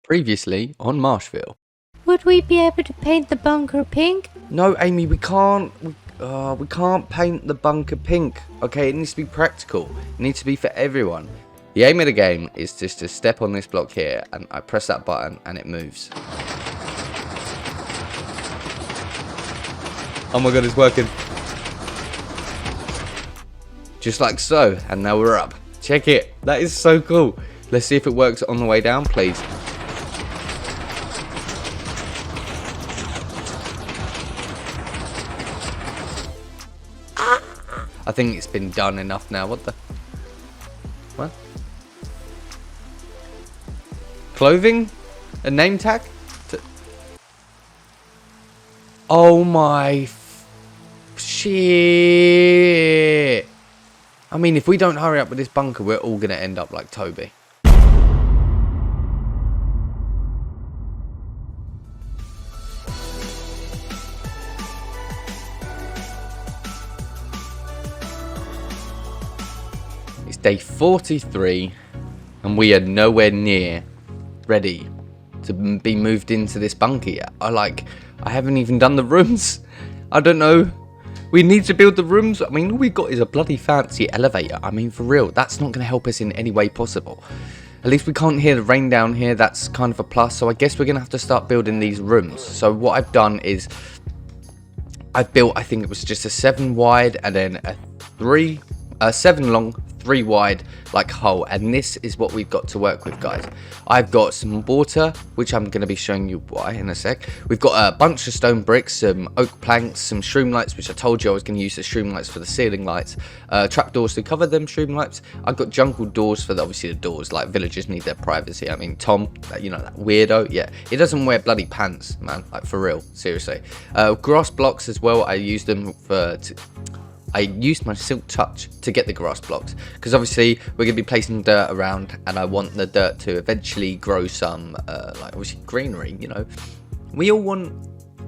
Previously on Marshville. Would we be able to paint the bunker pink? No, Amy, we can't. We can't paint the bunker pink. Okay, it needs to be practical. It needs to be for everyone. The aim of the game is just to step on this block here, and I press that button, and it moves. Oh my god, it's working. Just like so, and now we're up. Check it. That is so cool. Let's see if it works on the way down, please. I think it's been done enough now. What the? What? Clothing? A name tag? Oh my shit. I mean, if we don't hurry up with this bunker, we're all going to end up like Toby. It's day 43 and we are nowhere near ready to be moved into this bunker yet. I haven't even done the rooms. I don't know. We need to build the rooms. I mean, all we got is a bloody fancy elevator. I mean, for real, that's not going to help us in any way possible. At least we can't hear the rain down here. That's kind of a plus. So I guess we're going to have to start building these rooms. So what I've done is I've built, I think it was just a 7 wide and then a 7 long, 3 wide like hole, and this is what we've got to work with, guys. I've got some water, which I'm going to be showing you why in a sec. We've got a bunch of stone bricks, some oak planks, some shroom lights, which I told you I was going to use the shroom lights for the ceiling lights, trapdoors to cover them shroom lights. I've got jungle doors for obviously the doors, like villagers need their privacy. I mean, Tom, you know, that weirdo, yeah, he doesn't wear bloody pants, man, like for real, seriously. Grass blocks as well. I use them for I used my silk touch to get the grass blocks, because obviously we're going to be placing dirt around, and I want the dirt to eventually grow some, like obviously greenery, you know. We all want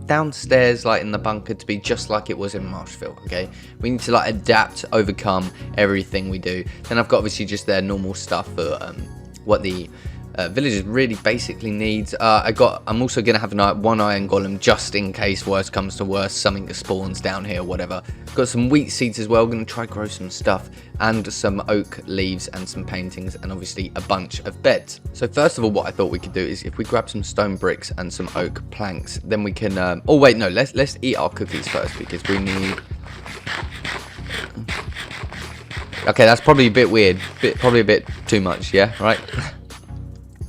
downstairs, like in the bunker, to be just like it was in Marshville, okay? We need to like adapt, overcome everything we do. Then I've got obviously just their normal stuff for what the villagers really basically needs. I'm also going to have one iron golem just in case worst comes to worst, something spawns down here or whatever. Got some wheat seeds as well. Going to try grow some stuff and some oak leaves and some paintings and obviously a bunch of beds. So first of all, what I thought we could do is if we grab some stone bricks and some oak planks, then we can oh wait, no, let's eat our cookies first, because we need. Okay, that's probably a bit weird, probably a bit too much, yeah, right?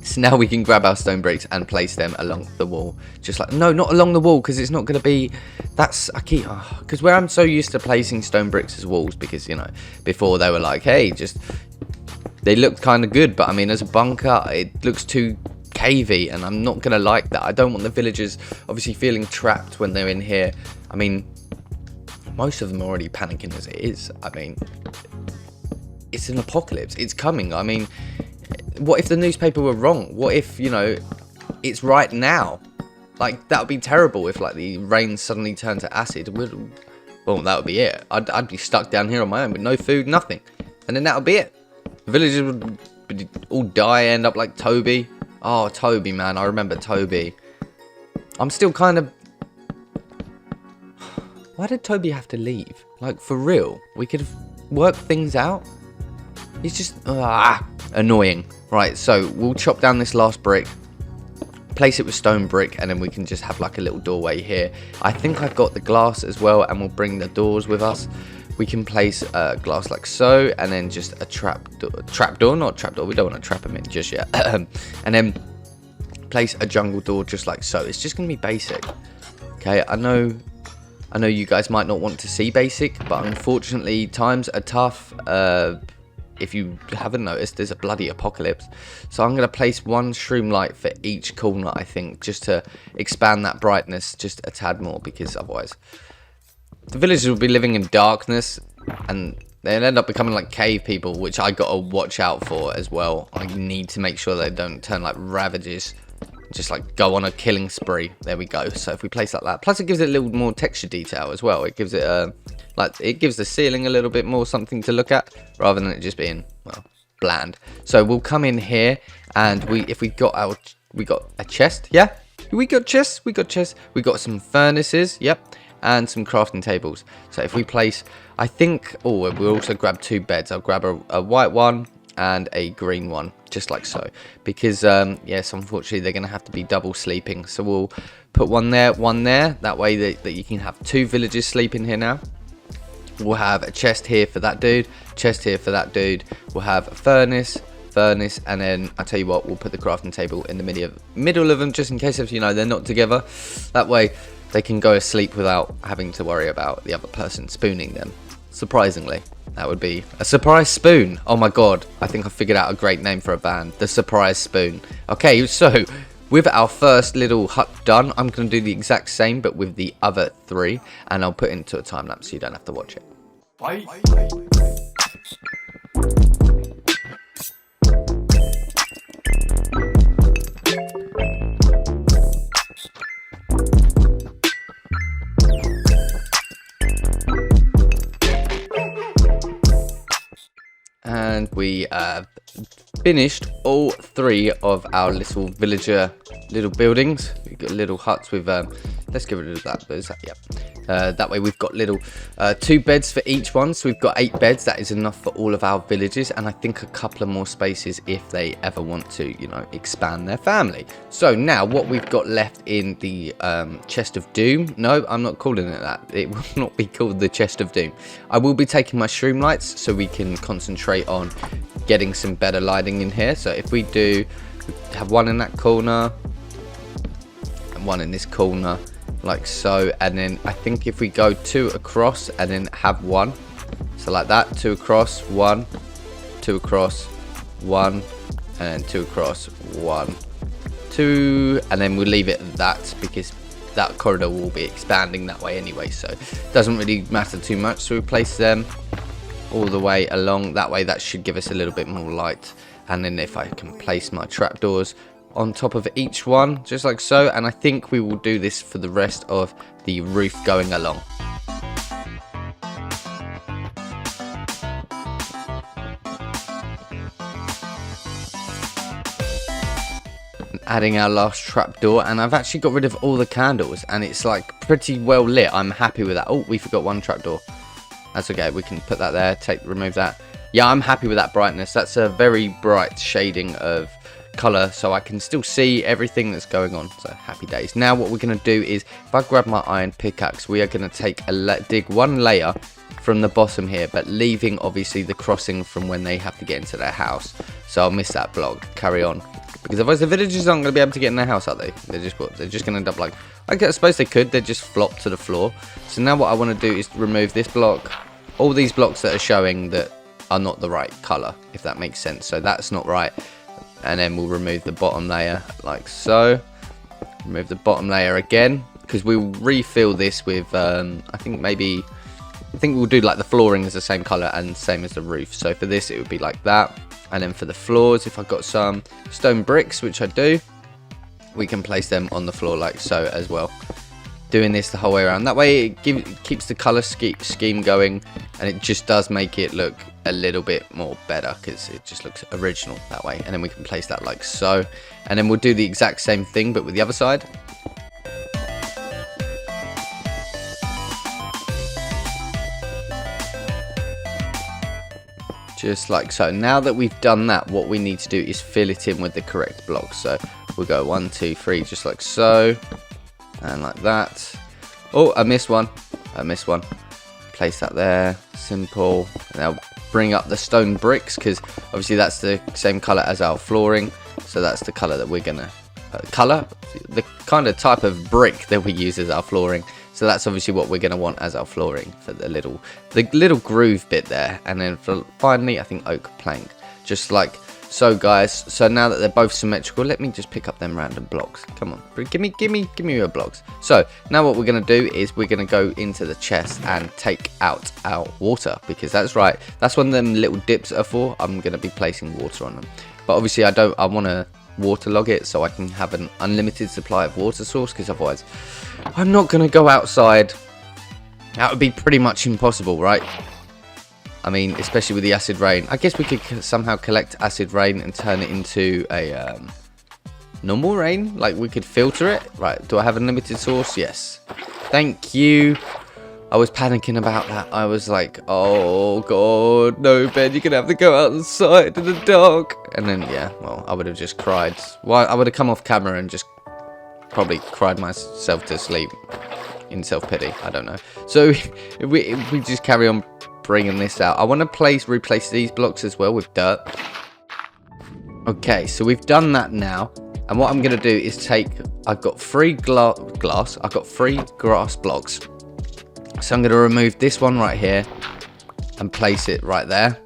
So now we can grab our stone bricks and place them along the wall. Just like, no, not along the wall, because it's not going to be, that's, I keep, because where I'm so used to placing stone bricks as walls, because, you know, before they were like, hey, just, they looked kind of good, but I mean, as a bunker, it looks too cavey, and I'm not going to like that. I don't want the villagers obviously feeling trapped when they're in here. I mean, most of them are already panicking as it is. I mean, it's an apocalypse. It's coming. I mean, what if the newspaper were wrong? What if, you know, it's right now? Like, that would be terrible if, like, the rain suddenly turned to acid. Well, that would be it. I'd be stuck down here on my own with no food, nothing. And then that would be it. The villagers would all die, end up like Toby. Oh, Toby, man. I remember Toby. I'm still kind of... Why did Toby have to leave? Like, for real? We could have worked things out? He's just... annoying. Right, so we'll chop down this last brick, place it with stone brick, and then we can just have like a little doorway here. I think I've got the glass as well, and we'll bring the doors with us. We can place glass like so, and then just a trapdoor, not trapdoor, we don't want to trap them in just yet. And then place a jungle door just like so. It's just going to be basic. Okay, I know you guys might not want to see basic, but unfortunately times are tough. If you haven't noticed, there's a bloody apocalypse. So I'm going to place one shroom light for each corner, I think, just to expand that brightness just a tad more, because otherwise the villagers will be living in darkness and they'll end up becoming like cave people, which I got to watch out for as well. I need to make sure they don't turn like ravages, just like go on a killing spree. There we go. So if we place like that, plus it gives it a little more texture detail as well. It gives it a like, it gives the ceiling a little bit more something to look at, rather than it just being, well, bland. So we'll come in here, And if we got a chest, yeah, we got chests, we got some furnaces, yep, and some crafting tables. So if we place, I think, oh, we'll also grab 2 beds. I'll grab a white one and a green one, just like so, because yes, unfortunately they're gonna have to be double sleeping. So we'll put one there, that way that you can have 2 villagers sleeping here now. We'll have a chest here for that dude, chest here for that dude. We'll have a furnace, and then I tell you what, we'll put the crafting table in the middle of them, just in case if they're not together. That way they can go asleep without having to worry about the other person spooning them. Surprisingly, that would be a surprise spoon. Oh my god, I think I figured out a great name for a band, the Surprise Spoon. Okay, so with our first little hut done, I'm going to do the exact same but with the other 3, and I'll put it into a time lapse so you don't have to watch it. Bye. And we finished all 3 of our little buildings. We've got little huts with let's get rid of that. Yeah. That way we've got little 2 beds for each one, so we've got 8 beds. That is enough for all of our villages, and I think a couple of more spaces if they ever want to, expand their family. So now what we've got left in the chest of doom, no, I'm not calling it that. It will not be called the chest of doom. I will be taking my shroom lights so we can concentrate on getting some better lighting in here. So if we have one in that corner and one in this corner, like so, and then I think if we go 2 across and then have 1, so like that, 2 across, 1, 2 across, 1, and 2 across, 1, 2, and then we'll leave it at that because that corridor will be expanding that way anyway, so it doesn't really matter too much. So we place them all the way along that way. That should give us a little bit more light, and then if I can place my trapdoors on top of each one, just like so, and I think we will do this for the rest of the roof going along. Adding our last trapdoor, and I've actually got rid of all the candles, and it's like pretty well lit. I'm happy with that. Oh, we forgot one trapdoor. That's okay, we can put that there, remove that. Yeah, I'm happy with that brightness. That's a very bright shading of color, so I can still see everything that's going on, so happy days. Now what we're going to do is, if I grab my iron pickaxe, we are going to dig 1 layer from the bottom here, but leaving obviously the crossing from when they have to get into their house. So I'll miss that block, carry on, because otherwise the villagers aren't going to be able to get in their house, are they? They're just going to end up like, I suppose they could, they'd just flop to the floor. So now what I want to do is remove this block, all these blocks that are showing that are not the right color, if that makes sense. So that's not right. And then we'll remove the bottom layer like so. Remove the bottom layer again, because we'll refill this with I think we'll do like the flooring is the same color and same as the roof. So for this it would be like that, and then for the floors, if I've got some stone bricks, which I do, we can place them on the floor like so as well. Doing this the whole way around, that way it keeps the color scheme going, and it just does make it look a little bit more better because it just looks original that way. And then we can place that like so, and then we'll do the exact same thing but with the other side. Just like so. Now that we've done that, what we need to do is fill it in with the correct blocks. So we'll go 1, 2, 3, just like so, and like that. Oh, I missed one. Place that there, simple. Now bring up the stone bricks, because obviously that's the same color as our flooring, so that's the color that we're gonna the kind of type of brick that we use as our flooring. So that's obviously what we're gonna want as our flooring for the little groove bit there. And then finally I think oak plank, just like so, guys. So now that they're both symmetrical, let me just pick up them random blocks. Come on, give me your blocks. So now what we're gonna do is we're gonna go into the chest and take out our water, because that's right, that's what them little dips are for. I'm gonna be placing water on them, but obviously I want to waterlog it so I can have an unlimited supply of water source, because otherwise I'm not gonna go outside. That would be pretty much impossible, right? I mean, especially with the acid rain. I guess we could somehow collect acid rain and turn it into a normal rain. Like, we could filter it. Right, do I have a limited source? Yes. Thank you. I was panicking about that. I was like, oh god, no, Ben, you're gonna have to go outside in the dark. And then, yeah, well, I would have just cried. Well, I would have come off camera and just probably cried myself to sleep in self-pity. I don't know. So if we just carry on bringing this out. I want to replace these blocks as well with dirt. Okay, so we've done that now. And what I'm going to do is I've got 3 glass. I've got 3 grass blocks. So I'm going to remove this one right here and place it right there.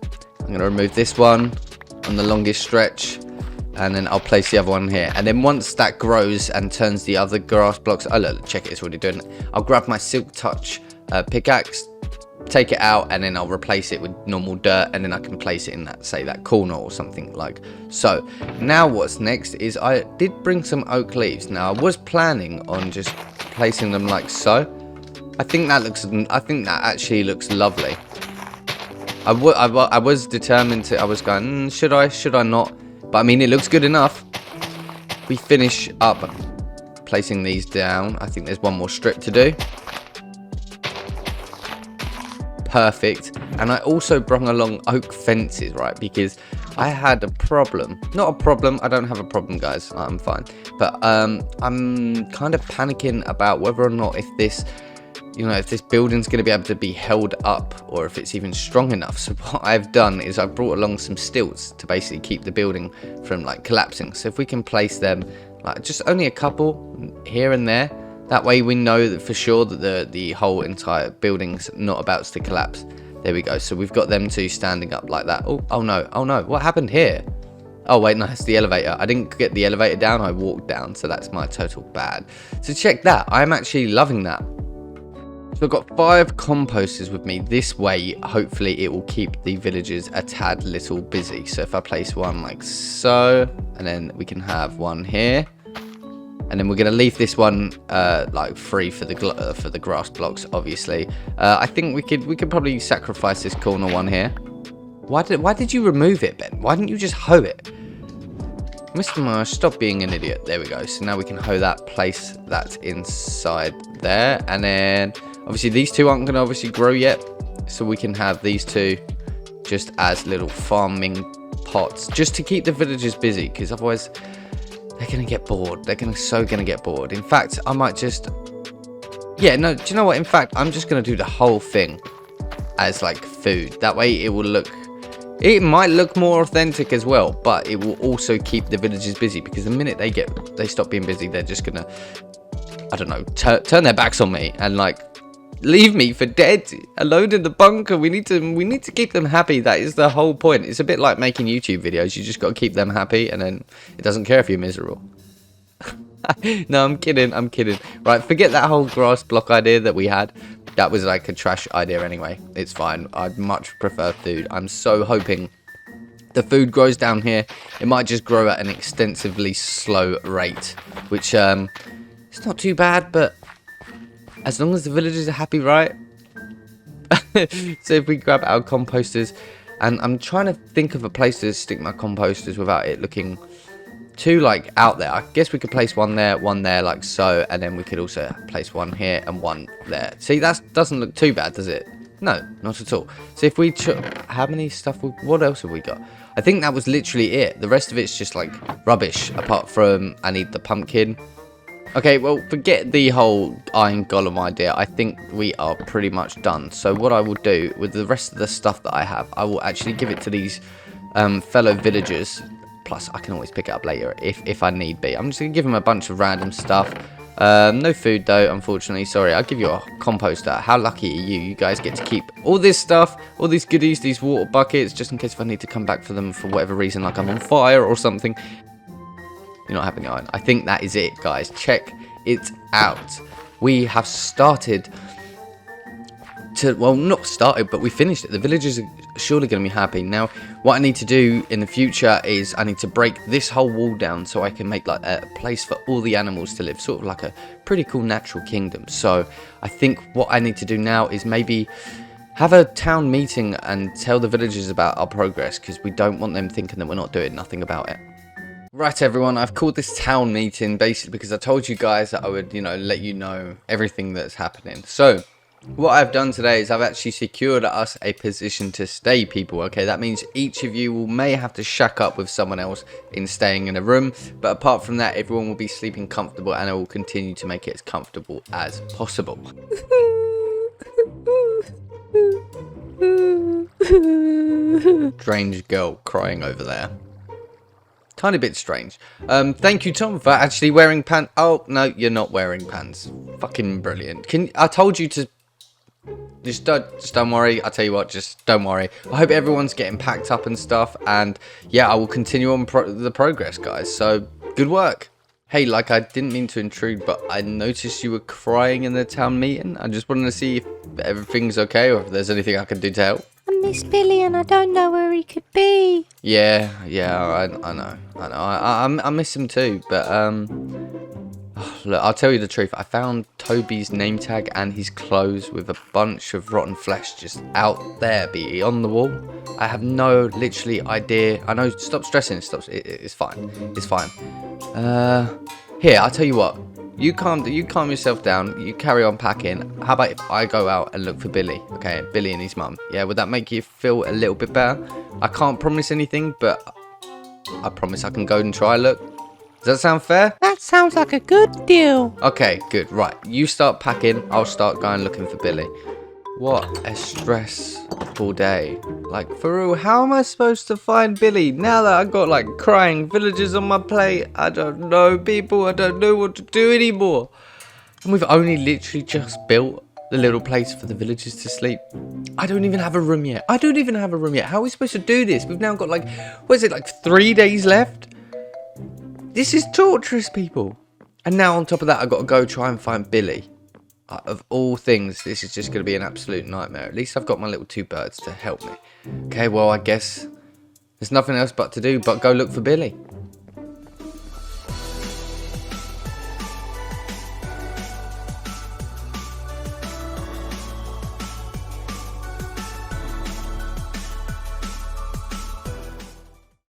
I'm going to remove this one on the longest stretch. And then I'll place the other one here. And then once that grows and turns the other grass blocks... Oh, look, check it. It's already doing it. I'll grab my Silk Touch pickaxe, take it out, and then I'll replace it with normal dirt. And then I can place it in that corner or something like so. Now what's next is I did bring some oak leaves. Now, I was planning on just placing them like so. I think that actually looks lovely. I was determined to... I was going, should I not? But I mean, it looks good enough. We finish up placing these down. I think there's one more strip to do. Perfect. And I also brought along oak fences, right? Because I had a problem. Not a problem. I don't have a problem, guys. I'm fine. But I'm kind of panicking about whether or not if this building's going to be able to be held up or if it's even strong enough. So what I've done is I've brought along some stilts to basically keep the building from like collapsing. So if we can place them like just only a couple here and there, that way we know that for sure that the whole entire building's not about to collapse. There we go. So we've got them two standing up like that. Oh no, what happened here? Oh wait, no, it's the elevator. I didn't get the elevator down, I walked down, so that's my total bad. So check that. I'm actually loving that. So I've got 5 composters with me. This way, hopefully it will keep the villagers a tad little busy. So if I place one like so, and then we can have one here. And then we're going to leave this one like free for the grass blocks, obviously. I think we could probably sacrifice this corner one here. Why did you remove it, Ben? Why didn't you just hoe it? Mr. Marsh, stop being an idiot. There we go. So now we can hoe that, place that inside there. And then, obviously, these two aren't going to obviously grow yet. So we can have these two just as little farming pots. Just to keep the villagers busy. Because otherwise, they're going to get bored. They're so going to get bored. In fact, I might just... Yeah, no, do you know what? In fact, I'm just going to do the whole thing as, like, food. That way, it will look... It might look more authentic as well, but it will also keep the villagers busy because the minute they stop being busy, they're just gonna, I don't know, turn their backs on me and like leave me for dead alone in the bunker. We need to keep them happy. That is the whole point. It's a bit like making YouTube videos. You just got to keep them happy, and then it doesn't care if you're miserable. No, I'm kidding. Right, forget that whole grass block idea that we had. That was like a trash idea anyway. It's fine. I'd much prefer food. I'm so hoping the food grows down here. It might just grow at an extensively slow rate, which it's not too bad, but as long as the villagers are happy, right? So if we grab our composters, and I'm trying to think of a place to stick my composters without it looking too like out there. I guess we could place one there like so, and then we could also place one here and one there. See, that doesn't look too bad, does it? No, not at all. So if we how many what else have we got? I think that was literally it. The rest of it's just like rubbish, apart from I need the pumpkin. Okay, well, forget the whole iron golem idea. I think we are pretty much done. So what I will do with the rest of the stuff that I have, I will actually give it to these fellow villagers. Plus, I can always pick it up later if I need be. I'm just going to give them a bunch of random stuff. No food, though, unfortunately. Sorry, I'll give you a composter. How lucky are you? You guys get to keep all this stuff, all these goodies, these water buckets, just in case if I need to come back for them for whatever reason, like I'm on fire or something. You're not having iron. I think that is it, guys. Check it out. We have started to... Well, not started, but we finished it. The villagers are surely going to be happy. Now, what I need to do in the future is I need to break this whole wall down so I can make like a place for all the animals to live, sort of like a pretty cool natural kingdom. So I think what I need to do now is maybe have a town meeting and tell the villagers about our progress, because we don't want them thinking that we're not doing nothing about it. Right, everyone, I've called this town meeting basically because I told you guys that I would, let you know everything that's happening. So, what I've done today is I've actually secured us a position to stay, people. Okay, that means each of you may have to shack up with someone else in staying in a room. But apart from that, everyone will be sleeping comfortable, and I will continue to make it as comfortable as possible. Strange girl crying over there. Tiny bit strange. Thank you, Tom, for actually wearing pants. Oh, no, you're not wearing pants. Fucking brilliant. I told you to... Just don't worry. I'll tell you what, just don't worry. I hope everyone's getting packed up and stuff. And, yeah, I will continue on the progress, guys. So, good work. Hey, I didn't mean to intrude, but I noticed you were crying in the town meeting. I just wanted to see if everything's okay or if there's anything I can do to help. I miss Billy and I don't know where he could be. Yeah, I know. I miss him too, but look, I'll tell you the truth. I found Toby's name tag and his clothes with a bunch of rotten flesh just out there, on the wall. I have no literally idea. I know. Stop stressing. It's fine. It's fine. Here, I'll tell you what. You calm yourself down. You carry on packing. How about if I go out and look for Billy? Okay, Billy and his mum. Yeah, would that make you feel a little bit better? I can't promise anything, but I promise I can go and try a look. Does that sound fair? That sounds like a good deal. Okay, good. Right, you start packing. I'll start going looking for Billy. What a stressful day. For real, how am I supposed to find Billy now that I got crying villagers on my plate? I don't know, people. I don't know what to do anymore. And we've only literally just built the little place for the villagers to sleep. I don't even have a room yet. How are we supposed to do this? We've now got 3 days left? This is torturous, people. And now on top of that, I've got to go try and find Billy. Of all things, this is just going to be an absolute nightmare. At least I've got my little two birds to help me. Okay, well, I guess there's nothing else but to do but go look for Billy.